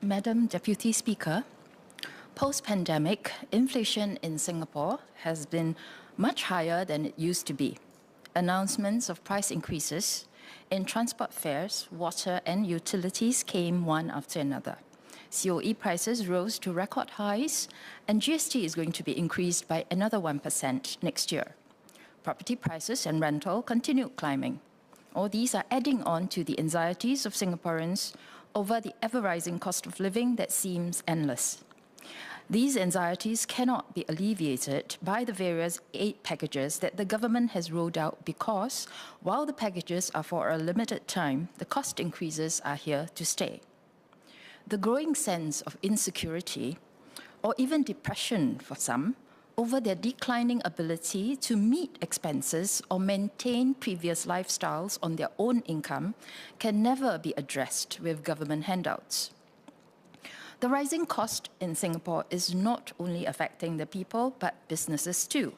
Madam Deputy Speaker, post-pandemic, inflation in Singapore has been much higher than it used to be. Announcements of price increases in transport fares, water and utilities came one after another. COE prices rose to record highs, and GST is going to be increased by another 1% next year. Property prices and rental continued climbing. All these are adding on to the anxieties of Singaporeans over the ever-rising cost of living that seems endless. These anxieties cannot be alleviated by the various aid packages that the government has rolled out because, while the packages are for a limited time, the cost increases are here to stay. The growing sense of insecurity, or even depression for some, over their declining ability to meet expenses or maintain previous lifestyles on their own income can never be addressed with government handouts. The rising cost in Singapore is not only affecting the people, but businesses too.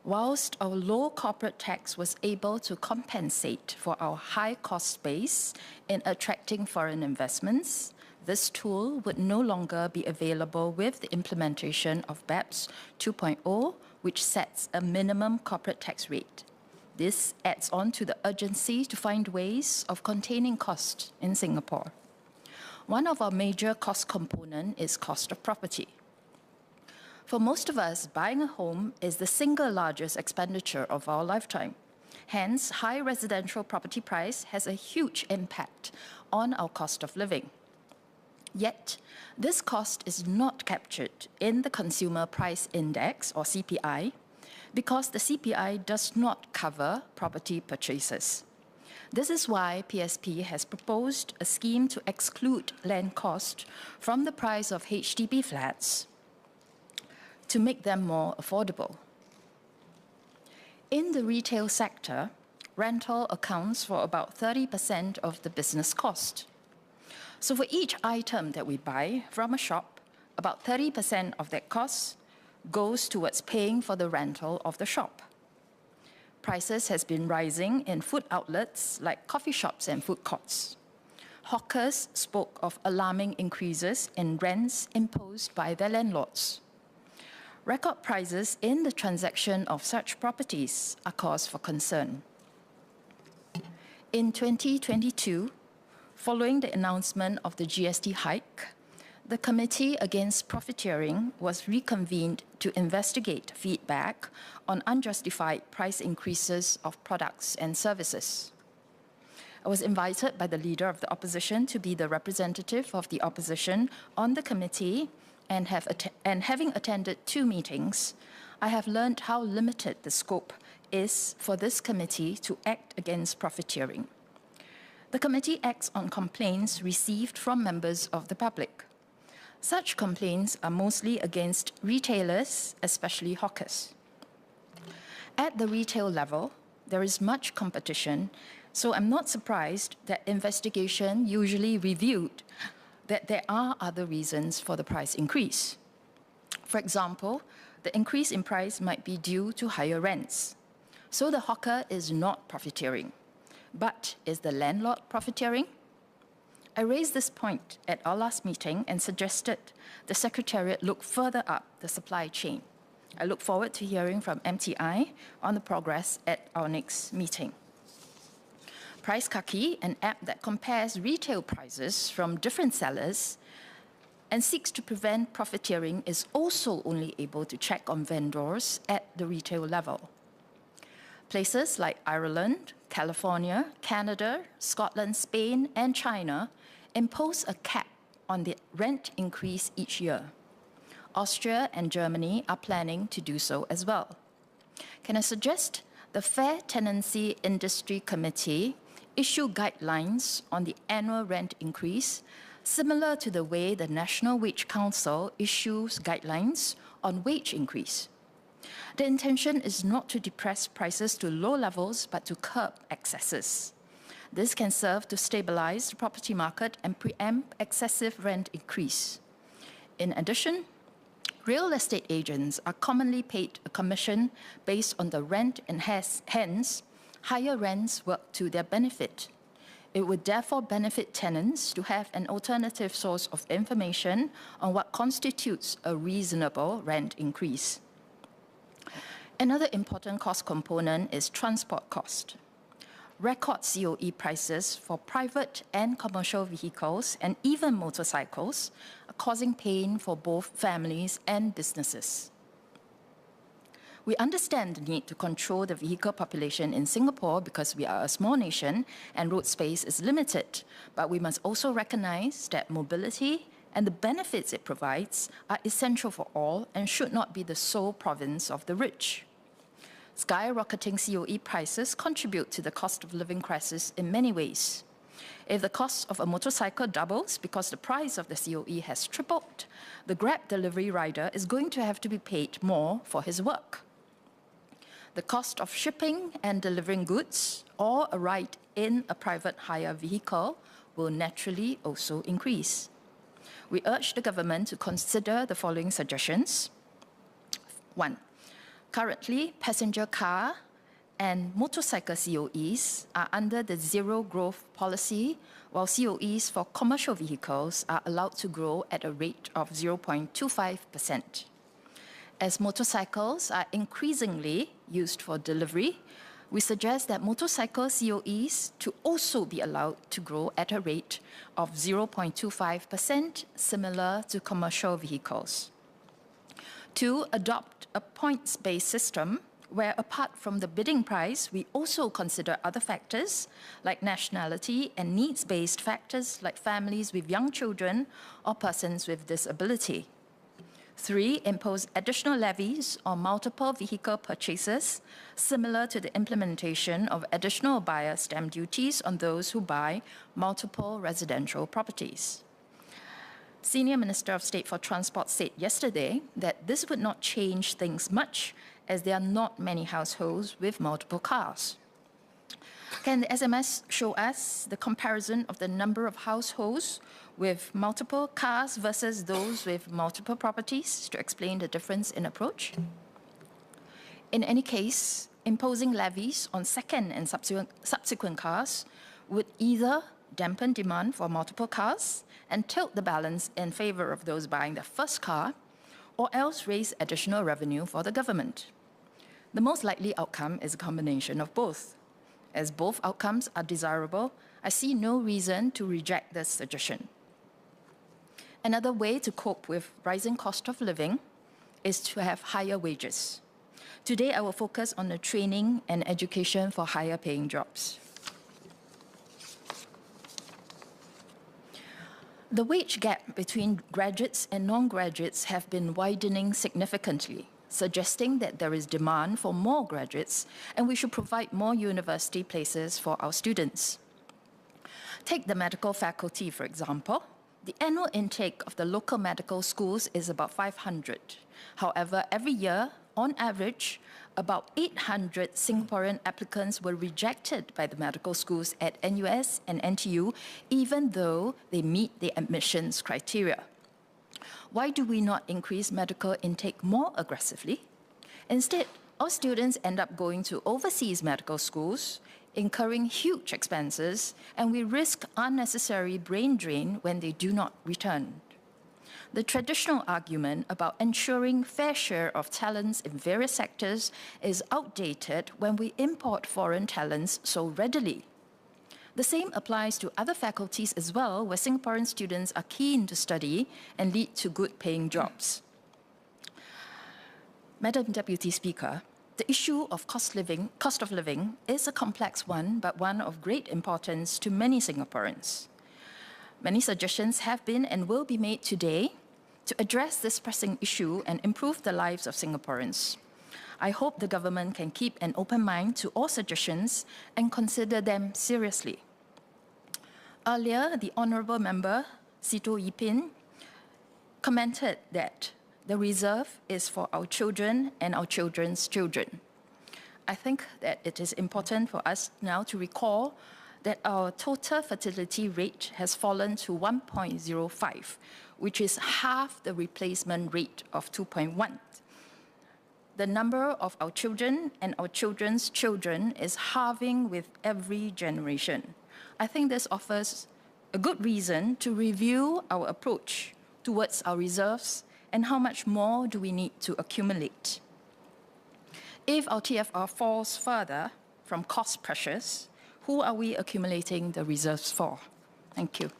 Whilst our low corporate tax was able to compensate for our high cost base in attracting foreign investments, this tool would no longer be available with the implementation of BEPS 2.0, which sets a minimum corporate tax rate. This adds on to the urgency to find ways of containing costs in Singapore. One of our major cost components is cost of property. For most of us, buying a home is the single largest expenditure of our lifetime. Hence, high residential property price has a huge impact on our cost of living. Yet, this cost is not captured in the Consumer Price Index, or CPI, because the CPI does not cover property purchases. This is why PSP has proposed a scheme to exclude land cost from the price of HDB flats to make them more affordable. In the retail sector, rental accounts for about 30% of the business cost. So for each item that we buy from a shop, about 30% of that cost goes towards paying for the rental of the shop. Prices has been rising in food outlets like coffee shops and food courts. Hawkers spoke of alarming increases in rents imposed by their landlords. Record prices in the transaction of such properties are cause for concern. In 2022, following the announcement of the GST hike, the Committee Against Profiteering was reconvened to investigate feedback on unjustified price increases of products and services. I was invited by the Leader of the Opposition to be the representative of the opposition on the committee, and having attended 2 meetings, I have learned how limited the scope is for this committee to act against profiteering. The committee acts on complaints received from members of the public. Such complaints are mostly against retailers, especially hawkers. At the retail level, there is much competition, so I'm not surprised that investigation usually revealed that there are other reasons for the price increase. For example, the increase in price might be due to higher rents. So the hawker is not profiteering. But is the landlord profiteering? I raised this point at our last meeting and suggested the Secretariat look further up the supply chain. I look forward to hearing from MTI on the progress at our next meeting. Price Kaki, an app that compares retail prices from different sellers and seeks to prevent profiteering, is also only able to check on vendors at the retail level. Places like Ireland, California, Canada, Scotland, Spain, and China impose a cap on the rent increase each year. Austria and Germany are planning to do so as well. Can I suggest the Fair Tenancy Industry Committee issue guidelines on the annual rent increase, similar to the way the National Wage Council issues guidelines on wage increase? The intention is not to depress prices to low levels, but to curb excesses. This can serve to stabilize the property market and preempt excessive rent increase. In addition, real estate agents are commonly paid a commission based on the rent, and hence, higher rents work to their benefit. It would therefore benefit tenants to have an alternative source of information on what constitutes a reasonable rent increase. Another important cost component is transport cost. Record COE prices for private and commercial vehicles and even motorcycles are causing pain for both families and businesses. We understand the need to control the vehicle population in Singapore because we are a small nation and road space is limited, but we must also recognize that mobility and the benefits it provides are essential for all and should not be the sole province of the rich. Skyrocketing COE prices contribute to the cost of living crisis in many ways. If the cost of a motorcycle doubles because the price of the COE has tripled, the Grab delivery rider is going to have to be paid more for his work. The cost of shipping and delivering goods or a ride in a private hire vehicle will naturally also increase. We urge the government to consider the following suggestions. 1. Currently, passenger car and motorcycle COEs are under the zero growth policy, while COEs for commercial vehicles are allowed to grow at a rate of 0.25%. As motorcycles are increasingly used for delivery, we suggest that motorcycle COEs to also be allowed to grow at a rate of 0.25%, similar to commercial vehicles. 2, adopt a points-based system where, apart from the bidding price, we also consider other factors like nationality and needs-based factors like families with young children or persons with disability. 3, impose additional levies on multiple vehicle purchases, similar to the implementation of additional buyer stamp duties on those who buy multiple residential properties. Senior Minister of State for Transport said yesterday that this would not change things much, as there are not many households with multiple cars. Can the SMS show us the comparison of the number of households with multiple cars versus those with multiple properties to explain the difference in approach? In any case, imposing levies on second and subsequent cars would either dampen demand for multiple cars and tilt the balance in favor of those buying the first car, or else raise additional revenue for the government. The most likely outcome is a combination of both. As both outcomes are desirable, I see no reason to reject this suggestion. Another way to cope with rising cost of living is to have higher wages. Today, I will focus on the training and education for higher paying jobs. The wage gap between graduates and non-graduates have been widening significantly, suggesting that there is demand for more graduates and we should provide more university places for our students. Take the medical faculty, for example. The annual intake of the local medical schools is about 500. However, every year, on average, about 800 Singaporean applicants were rejected by the medical schools at NUS and NTU, even though they meet the admissions criteria. Why do we not increase medical intake more aggressively? Instead, our students end up going to overseas medical schools, incurring huge expenses, and we risk unnecessary brain drain when they do not return. The traditional argument about ensuring fair share of talents in various sectors is outdated when we import foreign talents so readily. The same applies to other faculties as well, where Singaporean students are keen to study and lead to good-paying jobs. Madam Deputy Speaker, the issue of cost of living is a complex one, but one of great importance to many Singaporeans. Many suggestions have been and will be made today to address this pressing issue and improve the lives of Singaporeans. I hope the government can keep an open mind to all suggestions and consider them seriously. Earlier, the Honourable Member, Sito Yipin, commented that the reserve is for our children and our children's children. I think that it is important for us now to recall that our total fertility rate has fallen to 1.05, which is half the replacement rate of 2.1. The number of our children and our children's children is halving with every generation. I think this offers a good reason to review our approach towards our reserves and how much more do we need to accumulate. If our TFR falls further from cost pressures, who are we accumulating the reserves for? Thank you.